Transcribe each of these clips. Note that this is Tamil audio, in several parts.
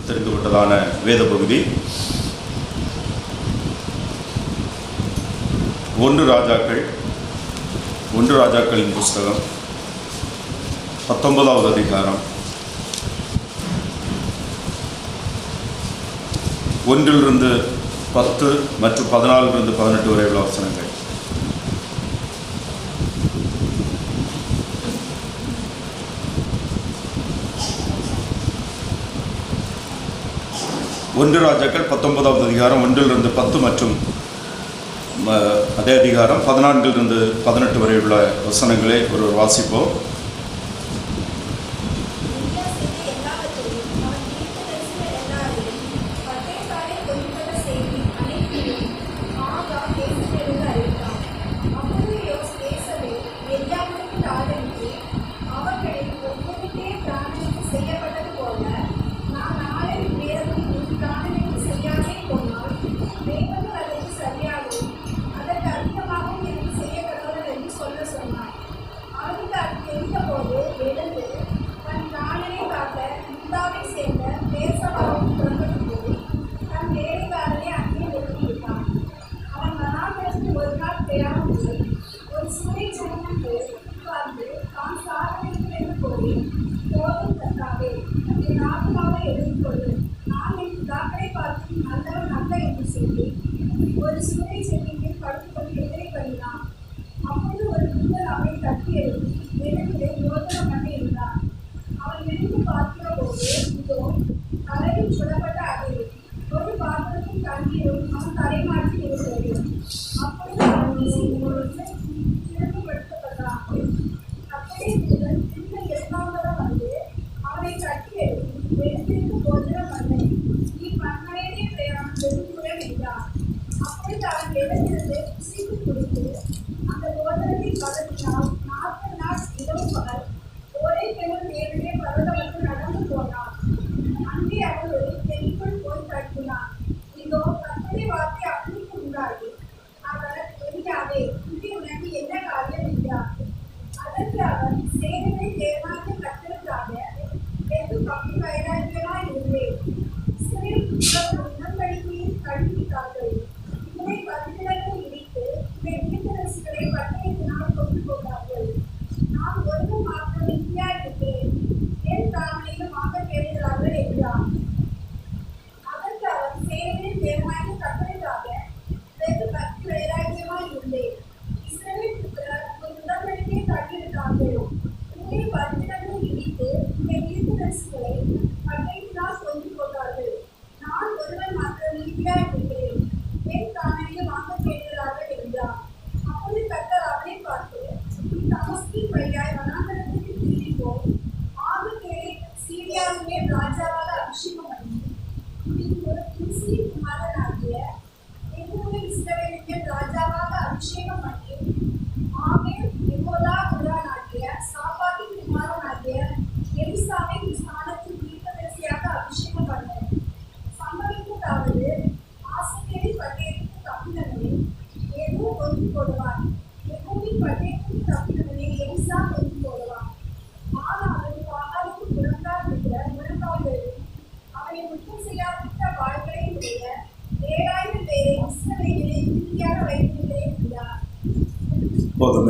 தெரிந்து கொண்டதான வேத பகுதி 1 ராஜாக்களின் புஸ்தகம் 19வது அதிகாரம் 1 10 மற்றும் 14 18 வரை உள்ள வசனங்கள். ராஜாக்கள் 19வது அதிகாரம் 1 10 மற்றும் அதே அதிகாரம் 14 18 வரை உள்ள வசனங்களை ஒருவர் வாசிப்போம்.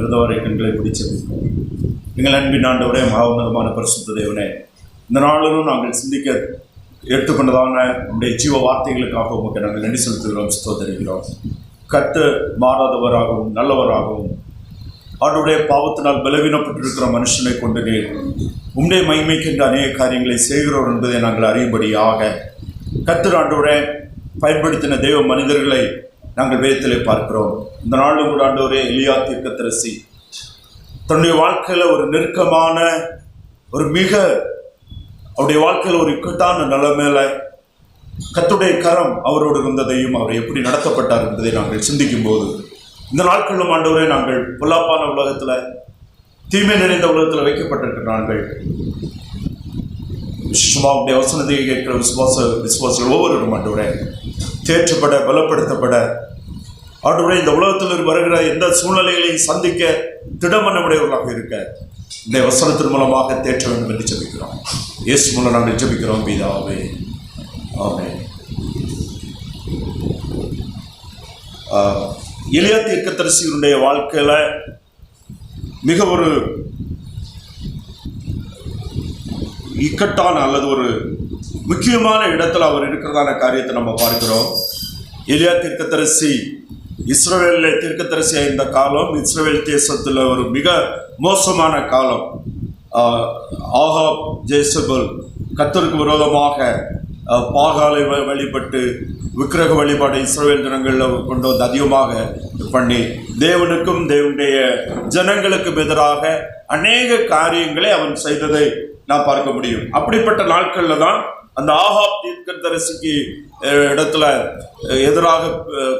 இருந்தவரை கண்களை பிடிச்சது எங்கள் அன்பின் ஆண்டவரே, மகோன்னதமான பரிசுத்த தேவனே, இந்த நாளிலும் நாங்கள் சிந்திக்க எடுத்துக்கொண்டதான நம்முடைய ஜீவ வார்த்தைகளுக்காக உமக்கு நாங்கள் நன்றி செலுத்துகிறோம், ஸ்தோத்திரிக்கிறோம். கர்த்தர் மாறாதவராகவும் நல்லவராகவும் ஆண்டவருடைய பாவத்தினால் பலவீனப்பட்டிருக்கிற மனுஷனை கொண்டு நீர் உம்முடைய மகிமைக்கின்ற அநேக காரியங்களை செய்கிறோம் என்பதை நாங்கள் அறியும்படியாக கர்த்தர் ஆண்டவரே பயன்படுத்தின தெய்வ மனிதர்களை நாங்கள் வேதத்திலே பார்க்கிறோம். இந்த நாளும் கூட ஆண்டவரே எலியா தீர்க்கதரிசி தன்னுடைய வாழ்க்கையில் ஒரு நெருக்கமான அவருடைய வாழ்க்கையில் ஒரு இக்கட்டான நிலைமையில கர்த்தருடைய கரம் அவரோடு இருந்ததையும் அவர் எப்படி நடத்தப்பட்டார் என்பதை நாங்கள் சிந்திக்கும் போது இந்த நாட்களிலும் ஆண்டவரே நாங்கள் பொல்லாப்பான உலகத்தில் தீமை நிறைந்த உலகத்தில் வைக்கப்பட்டிருக்கிற நாங்கள் விசுவாவுடைய வசனத்தை கேட்கிற விசுவாசிகள் ஒவ்வொருவரும் ஆண்டவரே தேற்றப்பட பலப்படுத்தப்பட ஆண்டவரே இந்த உலகத்தில் வருகிற எந்த சூழ்நிலைகளையும் சந்திக்க திடமனமுடையவர்களாக இருக்க இந்த வசனத்தின் மூலமாக தேற்ற வேண்டும் என்று ஜெபிக்கிறோம். இயேசு மூலம் நாங்கள் ஜெபிக்கிறோம் பிதாவே, ஆமென். எலியா தீர்க்கதரிசியினுடைய வாழ்க்கையில மிக ஒரு இக்கட்டான அல்லது ஒரு முக்கியமான இடத்துல அவர் இருக்கிறதான காரியத்தை நம்ம பார்க்கிறோம். எலியா தீர்க்கதரிசி இஸ்ரவேலில் தீர்க்கதரிசியாக இருந்த காலம் இஸ்ரவேல் தேசத்தில் ஒரு மிக மோசமான காலம். ஆகாப் ஜேசபல் கர்த்தருக்கு விரோதமாக பாகாலை வழிபட்டு விக்கிரக வழிபாடு இஸ்ரவேல் ஜனங்களில் கொண்டு வந்து அதிகமாக பண்ணி தேவனுக்கும் தேவனுடைய ஜனங்களுக்கும் எதிராக அநேக காரியங்களை அவன் செய்ததை நான் பார்க்க முடியும். அப்படிப்பட்ட நாட்களில் தான் அந்த ஆகாப் தீர்க்கதரிசிக்கு இடத்துல எதிராக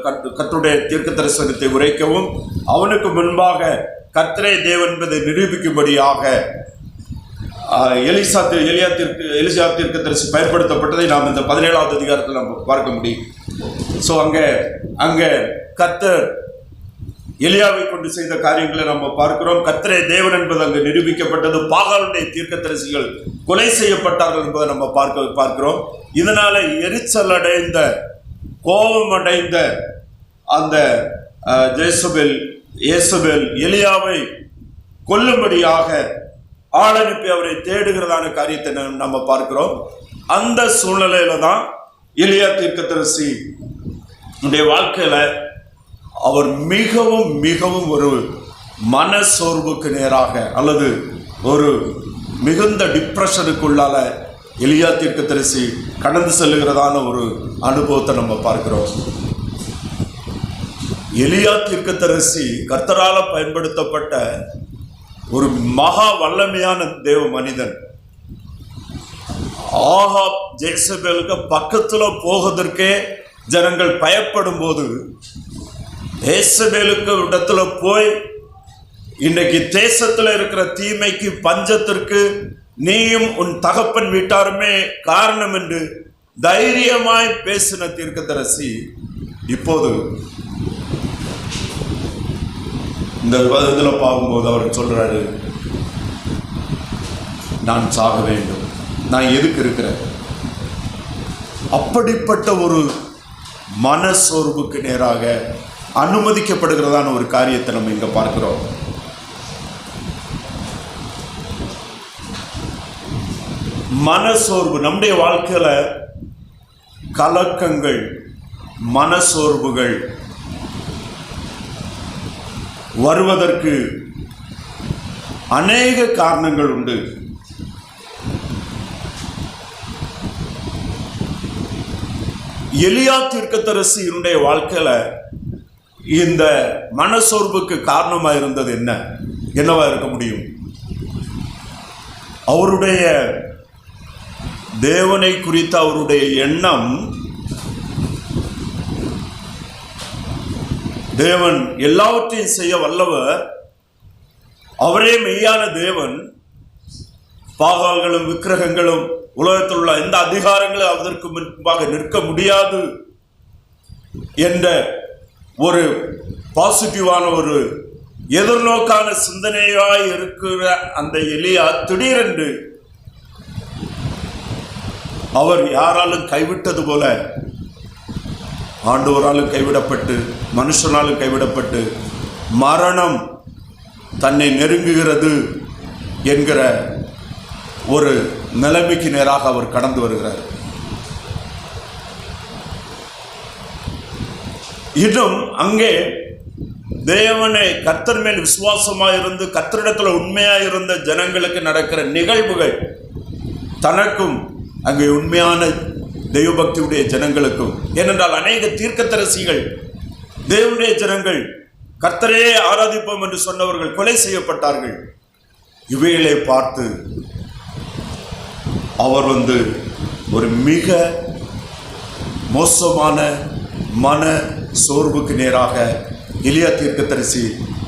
கர்த்தருடைய தீர்க்க தரிசனத்தை உரைக்கவும் அவனுக்கு முன்பாக கர்த்தரே தேவன் என்பதை நிரூபிக்கும்படியாக எலியா தீர்க்கதரிசி பயன்படுத்தப்பட்டதை நாம் இந்த 17வது அதிகாரத்தில் நம்ம பார்க்க முடியும். ஸோ அங்கே கர்த்தர் எலியாவை கொண்டு செய்த காரியங்களை நம்ம பார்க்கிறோம். கர்த்தரே தேவன் என்பது அங்கு நிரூபிக்கப்பட்டது. பாகாலுடைய தீர்க்கதரிசிகள் கொலை செய்யப்பட்டார்கள் என்பதை நம்ம பார்க்கிறோம். இதனால எரிச்சல் அடைந்த கோபமடைந்த அந்த ஏசபேல் எலியாவை கொல்லும்படியாக ஆள் அனுப்பி அவரை தேடுகிறதான காரியத்தை நம்ம பார்க்கிறோம். அந்த சூழ்நிலையில தான் எலியா தீர்க்கதரிசி வாழ்க்கையில அவர் மிகவும் மிகவும் ஒரு மன சோர்வுக்கு நேராக அல்லது ஒரு மிகுந்த டிப்ரெஷனுக்குள்ளால எலியா தீர்க்கதரிசி கடந்து செல்லுகிறதான ஒரு அனுபவத்தை நம்ம பார்க்கிறோம். எலியா தீர்க்கதரிசி கர்த்தரால பயன்படுத்தப்பட்ட ஒரு மகா வல்லமையான தேவ மனிதன். ஆகாப் ஜேசபேலுக்கு பக்கத்துல போவதற்கே ஜனங்கள் பயப்படும் போது ஏசபேலுக்கு இடத்துல போய் இன்றைக்கு தேசத்துல இருக்கிற தீமைக்கு பஞ்சத்திற்கு நீயும் உன் தகப்பன் வீட்டாருமே காரணம் என்று தைரியமாய் பேசின தீர்க்கதரிசி இப்போது இந்த இதில் பார்க்கும்போது அவர் சொல்றாரு, நான் சாக வேண்டும், நான் எதுக்கு இருக்கிறேன். அப்படிப்பட்ட ஒரு மனசோர்வுக்கு நேராக அனுமதிக்கப்படுகிறதான ஒரு காரியத்தை நம்ம இங்க பார்க்கிறோம். மனசோர்வு நம்முடைய வாழ்க்கையில கலக்கங்கள், மனசோர்வுகள் வருவதற்கு அநேக காரணங்கள் உண்டு. எலியா தீர்க்கதரிசியினுடைய வாழ்க்கையில இந்த மனசோர்வுக்கு காரணமா இருந்தது என்னவா இருக்க முடியும்? அவருடைய தேவனை குறித்த அவருடைய எண்ணம், தேவன் எல்லாவற்றையும் செய்ய வல்லவர், அவரே மெய்யான தேவன், பாகால்களும் விக்கிரகங்களும் உலகத்தில் உள்ள எந்த அதிகாரங்களும் அதற்கு முன்பாக நிற்க முடியாது என்ற ஒரு பாசிட்டிவான ஒரு எதிர்நோக்கான சிந்தனையாய் இருக்கிற அந்த எலியா திடீரென்று அவர் யாராலும் கைவிட்டது போல ஆண்டவராலும் கைவிடப்பட்டு மனுஷனாலும் கைவிடப்பட்டு மரணம் தன்னை நெருங்குகிறது என்கிற ஒரு நிலைமைக்கு நேராக அவர் கடந்து வருகிறார். இன்னும் அங்கே தேவனை கர்த்தர் மேல் விசுவாசமாக இருந்து கர்த்தரிடத்தில் உண்மையாக இருந்த ஜனங்களுக்கு நடக்கிற நிகழ்வுகள் தனக்கும் அங்கே உண்மையான தெய்வபக்தியுடைய ஜனங்களுக்கும், ஏனென்றால் அநேக தீர்க்கதரிசிகள் தேவனுடைய ஜனங்கள் கர்த்தரே ஆராதிப்போம் என்று சொன்னவர்கள் கொலை செய்யப்பட்டார்கள். இவைகளை பார்த்து அவர் ஒரு மிக மோசமான மன சோர்வுக்கு நேராக எலியா தீர்க்கதரிசி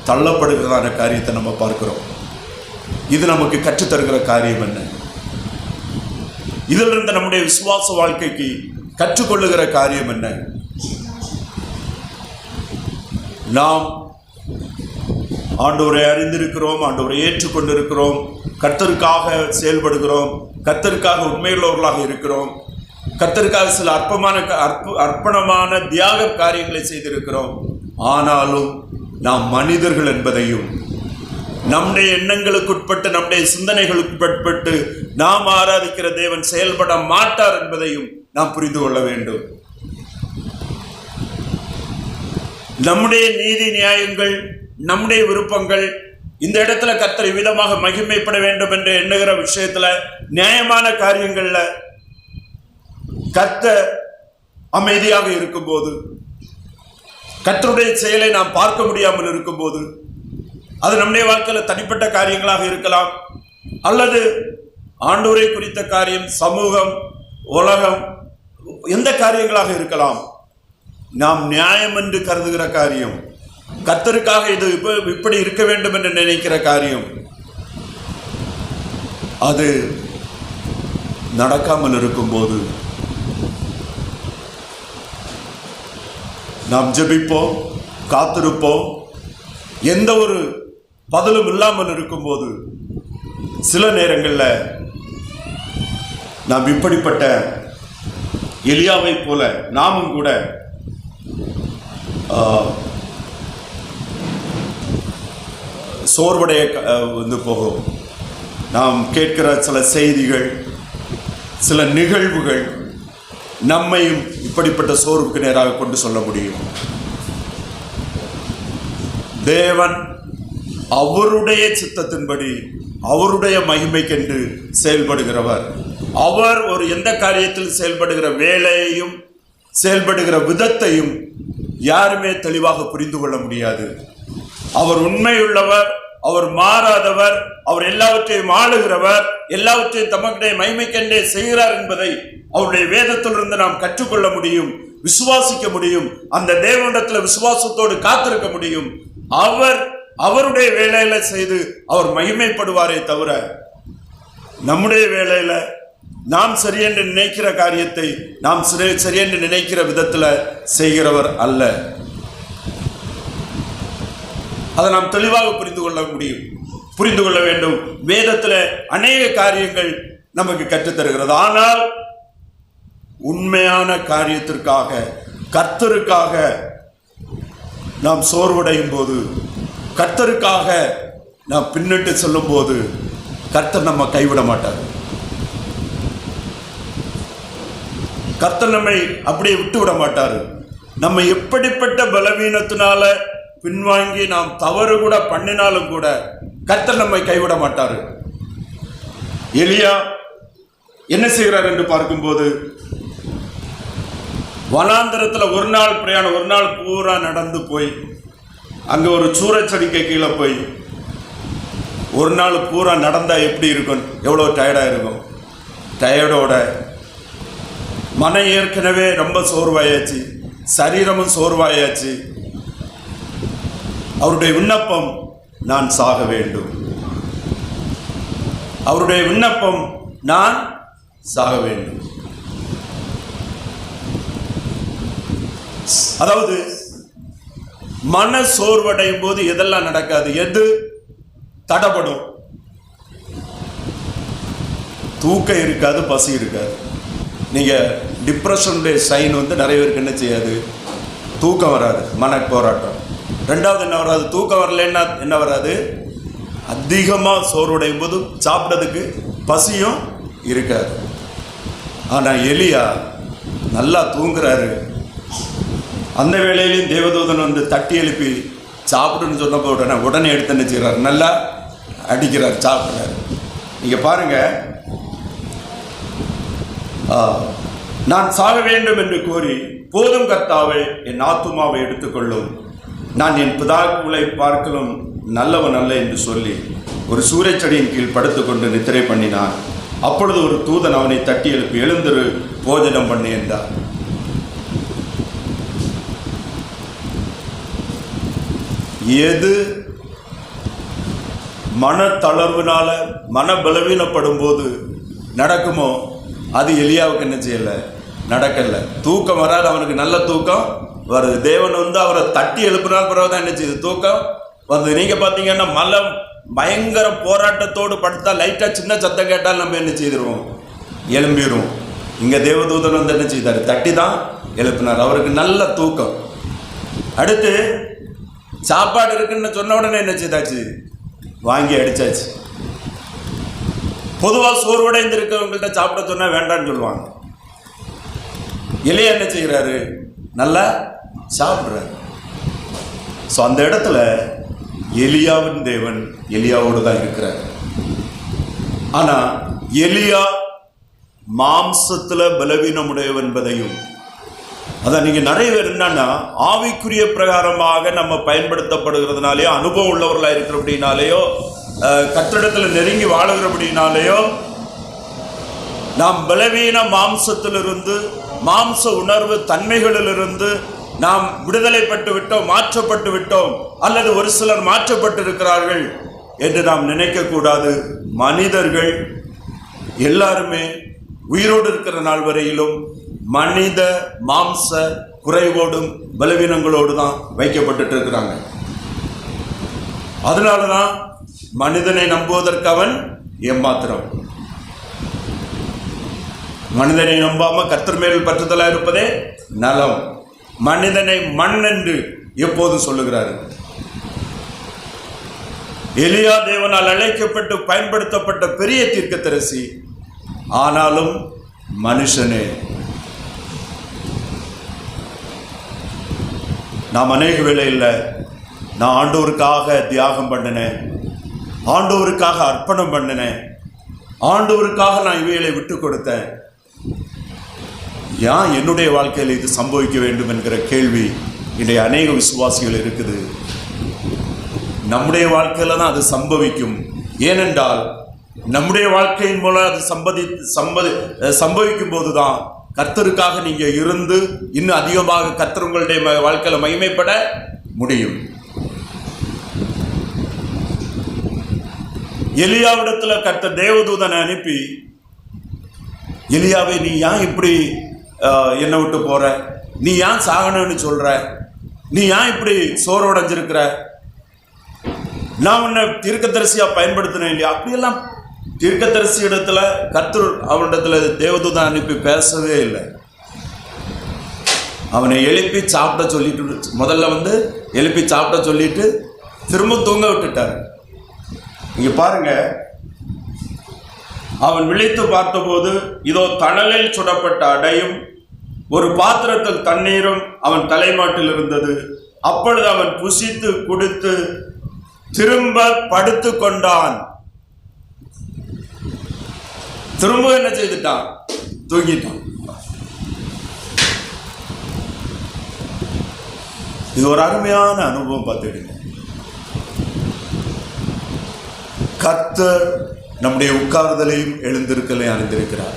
தள்ளப்படுகிறதான காரியத்தை நம்ம பார்க்கிறோம். இது நமக்கு கற்றுத்தருகிற காரியம் என்ன? இதிலிருந்து நம்முடைய விசுவாச வாழ்க்கைக்கு கற்றுக்கொள்ளுகிற காரியம் என்ன? நாம் ஆண்டவரை அறிந்திருக்கிறோம், ஆண்டவரை ஏற்றுக்கொண்டிருக்கிறோம், கர்த்தருக்காக செயல்படுகிறோம், கர்த்தருக்காக உண்மையுள்ளவர்களாக இருக்கிறோம். கர்த்தருக்காக சில அர்ப்பணமான தியாக காரியங்களை செய்திருக்கிறோம். ஆனாலும் நாம் மனிதர்கள் என்பதையும், நம்முடைய எண்ணங்களுக்குட்பட்டு நம்முடைய சிந்தனைகளுக்குட்பட்டு நாம் ஆராதிக்கிற தேவன் செயல்பட மாட்டார் என்பதையும் நாம் புரிந்து கொள்ள வேண்டும். நம்முடைய நீதி நியாயங்கள், நம்முடைய விருப்பங்கள், இந்த இடத்துல கர்த்தர் விதமாக மகிமைப்பட வேண்டும் என்று எண்ணுகிற விஷயத்துல, நியாயமான காரியங்கள்ல கர்த்தர் அமைதியாக இருக்கும்போது, கர்த்தருடைய செயலை நாம் பார்க்க முடியாமல் இருக்கும்போது, அது நம்முடைய வாழ்க்கையில் தனிப்பட்ட காரியங்களாக இருக்கலாம், அல்லது ஆண்டவரை குறித்த காரியம், சமூகம், உலகம், எந்த காரியங்களாக இருக்கலாம். நாம் நியாயம் என்று கருதுகிற காரியம், கர்த்தருக்காக இது இப்படி இருக்க வேண்டும் என்று நினைக்கிற காரியம், அது நடக்காமல் இருக்கும்போது நாம் ஜெபிப்போம், காத்திருப்போம். எந்த ஒரு பதிலும் இல்லாமல் இருக்கும்போது சில நேரங்களில் நாம் இப்படிப்பட்ட எலியாவை போல நாமும் கூட சோர்வடைய வந்து போகும். நாம் கேட்கிற சில செய்திகள், சில நிகழ்வுகள் நம்மையும் இப்படிப்பட்ட சோர்வுக்கு நேராக கொண்டு சொல்ல முடியும். தேவன் அவருடைய சித்தத்தின்படி, அவருடைய மகிமைக்கென்று செயல்படுகிறவர். அவர் ஒரு எந்த காரியத்தில் செயல்படுகிற வேலையையும் செயல்படுகிற விதத்தையும் யாருமே தெளிவாக புரிந்து கொள்ள முடியாது. அவர் உண்மையுள்ளவர், அவர் மாறாதவர், அவர் எல்லாவற்றையும் ஆளுகிறவர், எல்லாவற்றையும் தமக்குடைய மகிமைக்கென்றே செய்கிறார் என்பதை அவருடைய வேதத்திலிருந்து நாம் கற்றுக்கொள்ள முடியும், விசுவாசிக்க முடியும். அந்த தேவனிடத்தில் விசுவாசத்தோடு காத்திருக்க முடியும். அவருடைய வேலையில செய்து அவர் மகிமைப்படுவாரே தவிர, நம்முடைய வேலையில நாம் சரியென்று நினைக்கிற காரியத்தை நாம் சரியென்று நினைக்கிற விதத்தில் செய்கிறவர் அல்ல. அதை நாம் தெளிவாக புரிந்து கொள்ள வேண்டும். வேதத்தில் அநேக காரியங்கள் நமக்கு கற்றுத்தருகிறது. ஆனால் உண்மையான காரியத்திற்காக, கர்த்தருக்காக நாம் சோர்வடையும் போது, கர்த்தருக்காக நாம் பின்னிட்டு செல்லும் போது கர்த்தர் நம்ம கைவிட மாட்டார். கர்த்தர் நம்மை அப்படியே விட்டு விட மாட்டார். நம்ம எப்படிப்பட்ட பலவீனத்தினால பின்வாங்கி நாம் தவறு கூட பண்ணினாலும் கூட கர்த்தர் நம்மை கைவிட மாட்டார். எலியா என்ன செய்கிறார் என்று பார்க்கும்போது, வனாந்தரத்தில் ஒரு நாள் பிரயாணம், ஒரு நாள் பூரா நடந்து போய் அங்கே ஒரு சூறச்சடிக்கை கீழே போய் ஒரு நாள் பூரா நடந்தால் எப்படி இருக்கும், எவ்வளோ டயர்டாக இருக்கும். டயர்டோட மனம் ஏற்கனவே ரொம்ப சோர்வாயாச்சு, சரீரமும் சோர்வாயாச்சு. அவருடைய விண்ணப்பம், நான் சாக வேண்டும். அவருடைய விண்ணப்பம், நான் சாக வேண்டும். அதாவது மன சோர்வடையும் போது எதெல்லாம் நடக்காது, எது தடைப்படும்? தூக்கம் இருக்காது, பசி இருக்காது. நீங்கள் டிப்ரெஷனுடைய சைன் வந்து நிறைய பேருக்கு என்ன செய்யாது, தூக்கம் வராது, மன போராட்டம். ரெண்டாவது என்ன வராது, தூக்கம் வரலன்னா என்ன வராது, அதிகமாக சோர்வடையும் போது சாப்பிட்றதுக்கு பசியும் இருக்காது. ஆனால் எலியா நல்லா தூங்குறாரு. அந்த வேளையிலையும் தேவதூதன் வந்து தட்டி எழுப்பி சாப்பிடுன்னு சொன்னப்போ உடனே எடுத்து என்ன செய்கிறார், நல்லா அடிக்கிறார், சாப்பிட்றாரு. நீங்கள் பாருங்கள், நான் சாக வேண்டும் என்று கூறி, போதும் கர்த்தாவே, என் ஆத்துமாவை எடுத்துக்கொள்ளும், நான் என் பிதாக்களை பார்க்கலும் நல்லவன் அல்ல என்று சொல்லி ஒரு சூறைச்செடியின் கீழ் படுத்துக்கொண்டு நித்திரை பண்ணினான். அப்பொழுது ஒரு தூதன் அவனை தட்டி எழுப்பி, எழுந்திரு, போஜனம் பண்ணு என்றார். எது மனத்தளர்வுனால, மன பலவீனப்படும் போது நடக்குமோ அது எலியாவுக்கு என்ன செய்யலை, நடக்கலை. தூக்கம் வராது, அவனுக்கு நல்ல தூக்கம் வருது. தேவன் வந்து அவரை தட்டி எழுப்பினால் பிறகுதான் என்ன செய்யுது, தூக்கம் வந்து. நீங்கள் பார்த்தீங்கன்னா மலம் பயங்கர போராட்டத்தோடு படுத்தா லைட்டாக சின்ன சத்தம் கேட்டால் நம்ம என்ன செய்திருவோம், எழும்பிடுவோம். இங்கே தேவதூதன் வந்து என்ன செய்தார்? தட்டி தான் எழுப்பினார். அவருக்கு நல்ல தூக்கம். அடுத்து சாப்பாடு இருக்குன்னு சொன்ன உடனே என்ன செய்தாச்சு? வாங்கி அடிச்சாச்சு. பொதுவாக சோர்வடைந்து இருக்கிறவங்கள்ட்ட சாப்பிட சொன்னால் வேண்டான்னு சொல்லுவாங்க. எலியா என்ன செய்கிறாரு? நல்லா சாப்பிட்றாரு. ஸோ அந்த இடத்துல எலியாவின் தேவன் எலியாவோடு தான் இருக்கிறார். ஆனால் எலியா மாம்சத்தில் பலவீனமுடையவன் என்பதையும், அதான் நீங்கள் நிறைய பேர் என்னன்னா ஆவிக்குரிய பிரகாரமாக நம்ம பயன்படுத்தப்படுகிறதுனாலேயோ, அனுபவம் உள்ளவர்களாக இருக்கிறபடினாலேயோ, கத்திடத்தில் நெருங்கி வாழுகிறபடினாலேயோ, நாம் பலவீன மாம்சத்திலிருந்து, மாம்ச உணர்வு தன்மைகளிலிருந்து நாம் விடுதலைப்பட்டு விட்டோம், மாற்றப்பட்டு விட்டோம், அல்லது ஒரு சிலர் மாற்றப்பட்டு இருக்கிறார்கள் என்று நாம் நினைக்கக்கூடாது. மனிதர்கள் எல்லாருமே உயிரோடு இருக்கிற நாள் வரையிலும் மனித மாம்ச குறைவோடும் பலவீனங்களோடு தான் வைக்கப்பட்டு இருக்கிறாங்க. அதனால தான் மனிதனை நம்புவதற்கு அவன் ஏமாத்திரம். மனிதனை நம்பாம கர்த்தர் மேல் பற்றுதலா இருப்பதே நலம். மனிதனை மண் என்று எப்போதும் சொல்லுகிறார். எலியா தேவனால் அழைக்கப்பட்டு பயன்படுத்தப்பட்ட பெரிய தீர்க்கதரிசி, ஆனாலும் மனுஷனே. நாம் அநேக வேளையில் நான் ஆண்டவருக்காக தியாகம் பண்ணினேன், ஆண்டவருக்காக அர்ப்பணம் பண்ணினேன், ஆண்டவருக்காக நான் இவைகளை விட்டு கொடுத்தேன், ஏன் என்னுடைய வாழ்க்கையில் இது சம்பவிக்க வேண்டும் என்கிற கேள்வி இன்றைய அநேக விசுவாசிகள் இருக்குது. நம்முடைய வாழ்க்கையில் தான் அது சம்பவிக்கும். ஏனென்றால் நம்முடைய வாழ்க்கையின் மூலம் அது சம்பவிக்கும் போது தான் கர்த்தருக்காக நீங்கள் இருந்து இன்னும் அதிகமாக கர்த்தர் உங்களுடைய வாழ்க்கையில் மகிமைப்பட முடியும். எலியாவிடத்தில் கர்த்தர் தேவதூதனை அனுப்பி, எலியாவை நீ ஏன் இப்படி என்னை விட்டு போற, நீ ஏன் சாகணும்னு சொல்ற, நீ ஏன் இப்படி சோர்வடைஞ்சிருக்கிற, நான் உன்னை தீர்க்கதரிசியா பயன்படுத்தினேன் இல்லையா? அப்படியெல்லாம் தீர்க்கதரிசி இடத்துல கர்த்தர் அவனிடத்துல தேவதூதன் அனுப்பி பேசவே இல்லை. அவனை எழுப்பி சாப்பிட சொல்லிட்டு, முதல்ல எழுப்பி சாப்பிட சொல்லிட்டு திரும்ப தூங்க விட்டுட்டார். இங்க பாருங்க, அவன் விழித்து பார்த்தபோது இதோ தணலில் சுடப்பட்ட அடையும் ஒரு பாத்திரத்தில் தண்ணீரும் அவன் தலைமாட்டில் இருந்தது. அப்பொழுது அவன் புசித்து குடித்து திரும்ப படுத்து கொண்டான். திரும்ப என்ன செய்துட்டான்? தூங்கிட்டான். இது ஒரு அருமையான அனுபவம். பார்த்துக்கிடுங்க, கர்த்தர் நம்முடைய உட்கார்தலையும் எழுந்திருக்கலையும் அறிந்திருக்கிறார்.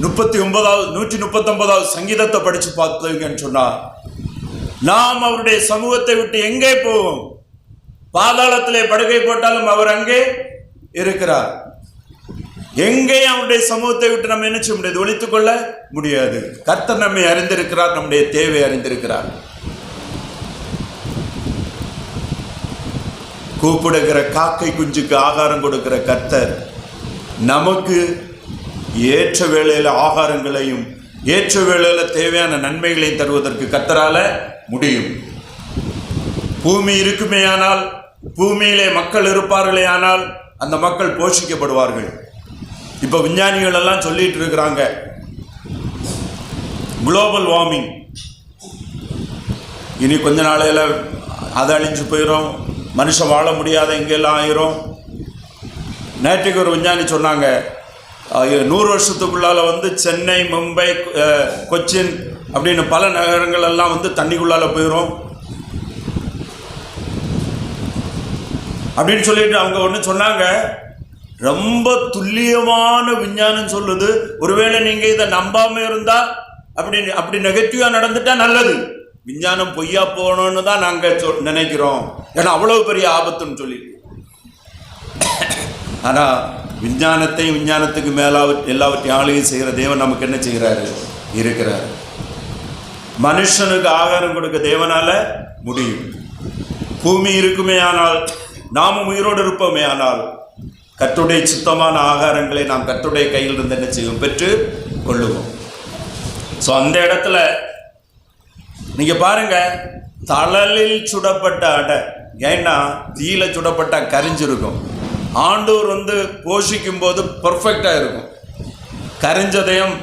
139வது சங்கீதத்தை படிச்சு பார்த்தீங்கன்னு சொன்னா, நாம் அவருடைய சமூகத்தை விட்டு எங்கே போவோம்? பாதாளத்திலே படுகை போட்டாலும் அவர் அங்கே இருக்கிறார். எங்கே அவருடைய சமூகத்தை விட்டு நம்ம என்ன செய்ய முடியாது? ஒழித்துக் கொள்ள முடியாது. கர்த்தர் நம்மை அறிந்திருக்கிறார், நம்முடைய தேவை அறிந்திருக்கிறார். கூப்பிடுகிற காக்கை குஞ்சுக்கு ஆகாரம் கொடுக்கிற கர்த்தர் நமக்கு ஏற்ற வேளையில் ஆகாரங்களையும் ஏற்ற வேளையில் தேவையான நன்மைகளையும் தருவதற்கு கர்த்தரால முடியும். பூமி இருக்குமேயானால், பூமியிலே மக்கள் இருப்பார்களே ஆனால் அந்த மக்கள் போஷிக்கப்படுவார்கள். இப்போ விஞ்ஞானிகள் எல்லாம் சொல்லிட்டு இருக்கிறாங்க, குளோபல் வார்மிங் இனி கொஞ்ச நாளையில் அது அழிஞ்சு போயிடும், மனுஷன் வாழ முடியாத எங்கெல்லாம் ஆயிரும். நேற்றுக்கு ஒரு விஞ்ஞானி சொன்னாங்க, 100 வருஷத்துக்குள்ளால சென்னை, மும்பை, கொச்சின் அப்படின்னு பல நகரங்கள் எல்லாம் தண்ணிக்குள்ளால போயிடும் அப்படின்னு சொல்லிட்டு அவங்க ஒன்று சொன்னாங்க. ரொம்ப துல்லியமான விஞ்ஞானம் சொல்லுது. ஒருவேளை நீங்க இதை நம்பாம இருந்தா, அப்படி நெகட்டிவா நடந்துட்டா நல்லது, விஞ்ஞானம் பொய்யா போகணும்னு தான் நாங்க நினைக்கிறோம், ஏன்னா அவ்வளவு பெரிய ஆபத்துன்னு சொல்லிட்டு. ஆனா விஞ்ஞானத்தையும் விஞ்ஞானத்துக்கு எல்லாவற்றையும் ஆளுகை செய்கிற தேவன் நமக்கு என்ன செய்கிறாரு? இருக்கிறார். மனுஷனுக்கு ஆகாரம் கொடுக்க தேவனால முடியும். பூமி இருக்குமே ஆனால், நாமும் உயிரோடு இருப்போமே ஆனால் கர்த்தருடைய சுத்தமான ஆகாரங்களை நாம் கர்த்தருடைய கையில் இருந்து என்ன செய்வோம், பெற்று கொள்ளுவோம். ஸோ அந்த இடத்துல நீங்க பாருங்க, தழலில் சுடப்பட்ட அடை, ஏன்னா தீயில சுடப்பட்ட கரிஞ்சிருக்கும். ஆண்டவர் போஷிக்கும் போது பர்ஃபெக்டா இருக்கும். கரிஞ்சதையும்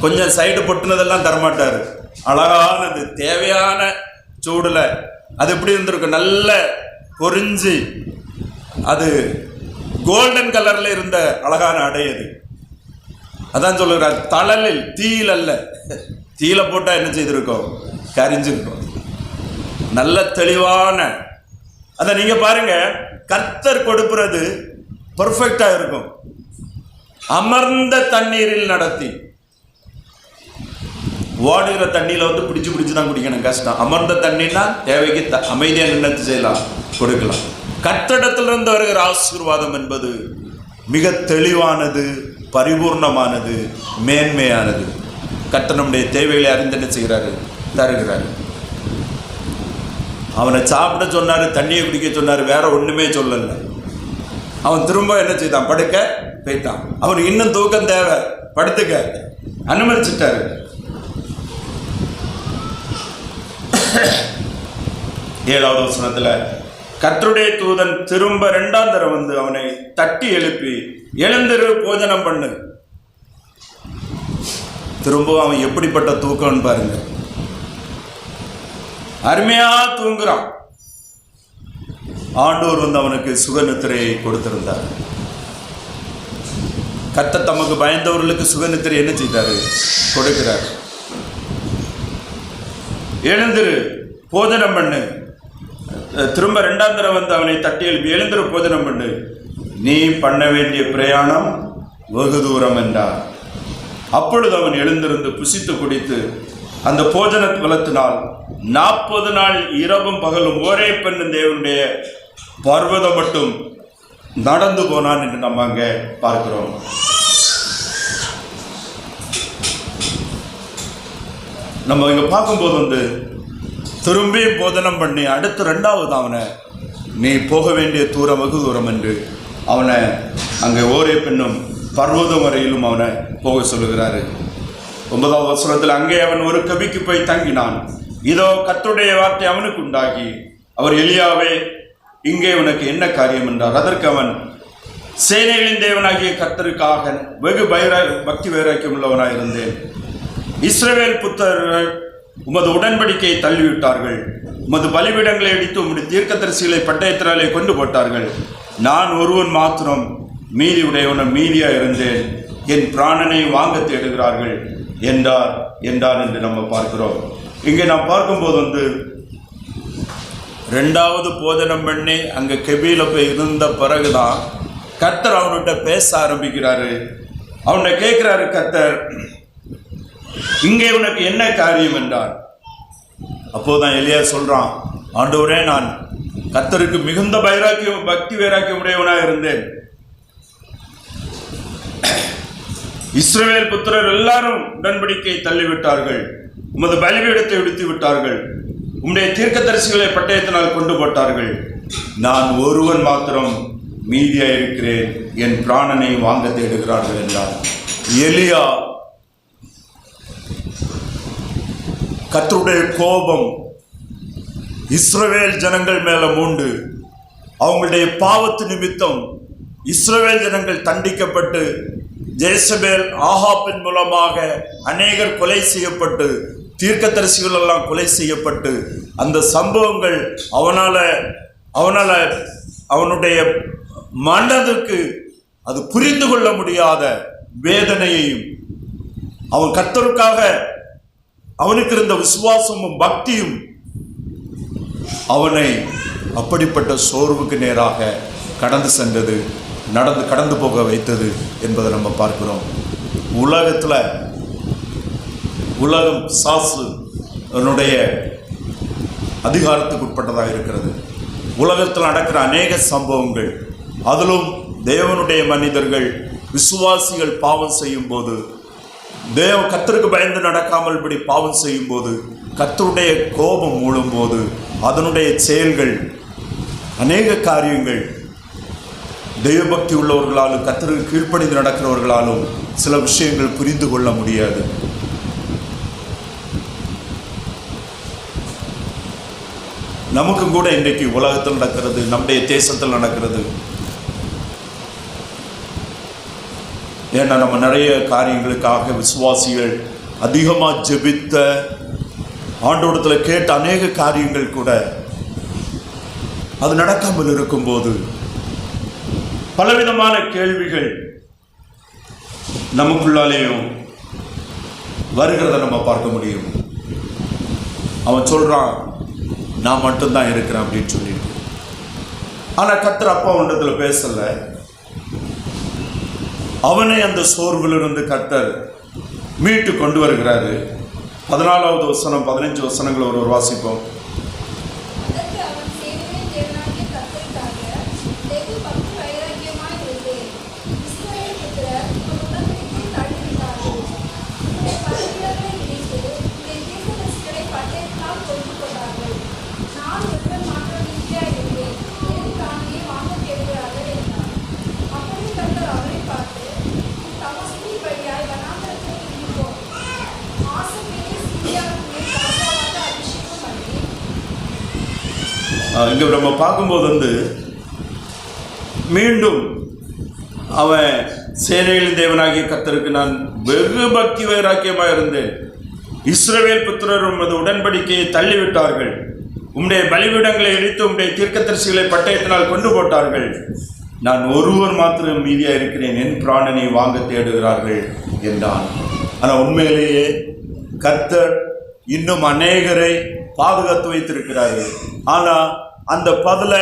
கொஞ்சம் சைடு பொட்டுனதெல்லாம் தரமாட்டாரு. அழகானது தேவையான சூடுல அது எப்படி இருந்திருக்கும், நல்ல பொரிஞ்சு அது கோல்டன் கலர்ல இருந்த அழகான அடை அது. அதான் சொல்லுகிறார், தழலில், தீயில் அல்ல. தீயில போட்டா என்ன செய்திருக்கோம், கரிஞ்சிருக்கும். நல்ல தெளிவான அதை நீங்க பாருங்க, கர்த்தர் கொடுக்கிறது பர்ஃபெக்டா இருக்கும். அமர்ந்த தண்ணீரில் நடத்தி, ஓடுகிற தண்ணியில பிடிச்சு பிடிச்சு தான் குடிக்கணும், கஷ்டம். அமர்ந்த தண்ணின்னா தேவைக்கு அமைதியா நின்று செய்யலாம், கொடுக்கலாம். கர்த்தரிடத்திலிருந்து வருகிற ஆசீர்வாதம் என்பது மிக தெளிவானது, பரிபூர்ணமானது, மேன்மையானது. கர்த்தர் நம்முடைய தேவைகளை அறிந்து என்ன செய்கிறாரு, தருகிறாரு. அவனை சாப்பிட சொன்னாரு, தண்ணியை குடிக்க சொன்னாரு, வேற ஒண்ணுமே சொல்லல. அவன் திரும்ப என்ன செய்தான், படுக்க போயிட்டான். அவனுக்கு இன்னும் தூக்கம் தேவை, படுத்துக்க அனுமதிச்சுட்டாரு. ஏழாவது வசனத்துல கர்த்தருடைய தூதன் திரும்ப 2ஆம் தரம் அவனை தட்டி எழுப்பி, எழுந்திரு, போஜனம் பண்ணு. திரும்ப அவன் எப்படிப்பட்ட தூக்கம்னு பாருங்க, அருமையா தூங்குறான். ஆண்டவர் அவனுக்கு சுகநித்திரையை கொடுத்திருந்தார். கர்த்தர் தமக்கு பயந்தவர்களுக்கு சுகநித்திரை என்ன செய்தாரு, கொடுக்கிறார். எழுந்திரு, போஜனம் பண்ணு. திரும்ப 2ஆம் தரம் அவனை தட்டி எழுப்பி, எழுந்திரு, போஜனம் பண்ணு, நீ பண்ண வேண்டிய பிரயாணம் வெகு தூரம் என்றார். அப்பொழுது அவன் எழுந்திருந்து புசித்து குடித்து அந்த போஜன பலத்தினால் 40 நாள் இரவும் பகலும் ஒரே பெண்ணும் தேவனுடைய பர்வதம் மட்டும் நடந்து போனான் என்று நம்ம அங்கே பார்க்கிறோம். நம்ம இங்க பார்க்கும்போது திரும்பி போதனம் பண்ணி அடுத்து 2வது அவனை, நீ போக வேண்டிய தூரம் வெகு தூரம் என்று அவனை அங்கே ஓரே பெண்ணும் பர்வதம் வரையிலும் அவனை போக சொல்லுகிறாரு. 9வது வசனத்தில், அங்கே அவன் ஒரு கபிக்கு போய் தங்கினான். இதோ கர்த்தருடைய வார்த்தை அவனுக்கு உண்டாகி, அவர் எலியாவே, இங்கே உனக்கு என்ன காரியம் என்றார். அதற்கு அவன், சேனைகளின் தேவனாகிய கர்த்தருக்காக வெகு பக்தி வைராக்கியம் உள்ளவனாக இருந்தேன். இஸ்ரவேல் புத்திரர் உமது உடன்படிக்கையை தள்ளிவிட்டார்கள், உமது பலிபீடங்களை அடித்து உம்முடைய தீர்க்கதரிசிகளை பட்டயத்தினாலே கொண்டு போட்டார்கள். நான் ஒருவன் மாத்திரம் மீதி உடையவனும் மீதியா இருந்தேன், என் பிராணனை வாங்க தேடுகிறார்கள் என்றார் என்று நம்ம பார்க்கிறோம். இங்கே நாம் பார்க்கும்போது 2வது போதனம் பண்ணி அங்கே கெபியில போய் இருந்த பிறகுதான் கர்த்தர் அவன்கிட்ட பேச ஆரம்பிக்கிறாரு. அவன்கிட்ட கேட்கிறாரு கர்த்தர், இங்கே உனக்கு என்ன காரியம் என்றார். அப்போதான் எலியா சொல்றான், ஆண்டவரே, நான் கர்த்தருக்கு மிகுந்த பக்தி வைராக்கியம் உடையவனாக இருந்தேன். இஸ்ரவேல் புத்திரர் எல்லாரும் உடன்படிக்கையை தள்ளிவிட்டார்கள், உமது பலிபீடத்தை விடுத்து விட்டார்கள், உம்முடைய தீர்க்கதரிசிகளை பட்டயத்தினால் கொண்டு போட்டார்கள். நான் ஒருவன் மாத்திரம் மீதியா இருக்கிறேன், என் பிராணனை வாங்க தேடுகிறார்கள் என்றார். எலியா கர்த்தருடைய கோபம் இஸ்ரவேல் ஜனங்கள் மேல மூண்டு, அவங்களுடைய பாவத்து நிமித்தம் இஸ்ரவேல் ஜனங்கள் தண்டிக்கப்பட்டு, ஜேசபேல் ஆகாப்பின் மூலமாக அநேகர் கொலை செய்யப்பட்டு, தீர்க்கதரிசிகள் எல்லாம் கொலை செய்யப்பட்டு, அந்த சம்பவங்கள் அவனுடைய மனதிற்கு அது புரிந்து கொள்ள முடியாத வேதனையையும், அவன் கர்த்தருக்காக அவனுக்கு இருந்த விசுவாசமும் பக்தியும் அவனை அப்படிப்பட்ட சோர்வுக்கு நேராக கடந்து சென்றது, கடந்து போக வைத்தது என்பதை நம்ம பார்க்கிறோம். உலகம் சாசு அதனுடைய அதிகாரத்துக்கு உட்பட்டதாக இருக்கிறது. உலகத்தில் நடக்கிற அநேக சம்பவங்கள், அதிலும் தேவனுடைய மனிதர்கள் விசுவாசிகள் பாவம் செய்யும் போது, கர்த்தருக்கு பயந்து நடக்காமல் இப்படி பாவம் செய்யும் போது, கர்த்தருடைய கோபம் மூழும் போது, அதனுடைய செயல்கள், அநேக காரியங்கள் தெய்வபக்தி உள்ளவர்களாலும் கர்த்தருக்கு கீழ்ப்படிந்து நடக்கிறவர்களாலும் சில விஷயங்கள் புரிந்து கொள்ள முடியாது. நமக்கும் கூட இன்றைக்கு உலகத்தில் நடக்கிறது, நம்முடைய தேசத்தில் நடக்கிறது. ஏன்னா நம்ம நிறைய காரியங்களுக்காக விசுவாசிகள் அதிகமாக ஜெபித்த ஆண்டவரிடத்தில் கேட்ட அநேக காரியங்கள் கூட அது நடக்காமல் இருக்கும்போது பலவிதமான கேள்விகள் நமக்குள்ளாலேயும் வருகிறத நம்ம பார்க்க முடியும். அவன் சொல்றான், நான் மட்டும்தான் இருக்கிறேன் அப்படின்னு சொல்லிட்டு. ஆனால் கர்த்தர் அப்பா ஒன்றத்தில் பேசல. அவனை அந்த சோர்விலிருந்து கர்த்தர் மீட்டு கொண்டு வருகிறாரு. 14வது வசனம் 15 வசனங்கள் ஒரு வாசிப்போம். இங்கே நம்ம பார்க்கும்போது மீண்டும் அவன் சேனைகளின் தேவனாகிய கர்த்தருக்கு நான் வெகு பக்தி வைராக்கியமாக இருந்தேன். இஸ்ரவேல் புத்திரர் உமது உடன்படிக்கையை தள்ளிவிட்டார்கள். உம்முடைய பலிபீடங்களை இடித்து உம்முடைய தீர்க்கதரிசிகளை பட்டயத்தினால் கொண்டு போட்டார்கள். நான் ஒருவர் மாத்திரம் மீதியாக இருக்கிறேன், என் பிராணனை வாங்க தேடுகிறார்கள் என்றான். ஆனால் உண்மையிலேயே கர்த்தர் இன்னும் அநேகரை பாதுகாத்து வைத்திருக்கிறாரு. ஆனால் அந்த பதிலை